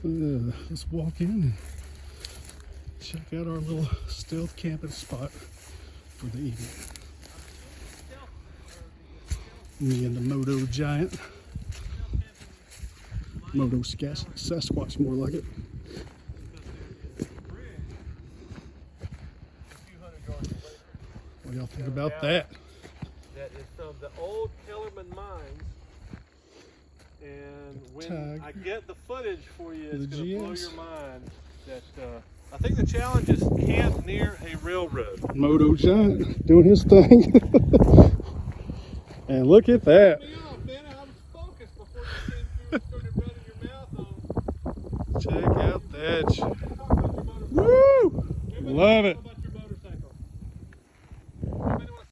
Let's walk in and check out our little stealth camping spot for the evening. Me and the Motogiant. Moto Sasquatch, more like it. What do y'all think about that? That is from the old Kellerman mines. And when I get the footage for you, it's going to blow your mind. That I think the challenge is camp near a railroad. Motogiant doing his thing. And look at that. I was focused before you came through and started running your mouth on. Check out that. Woo! Love it.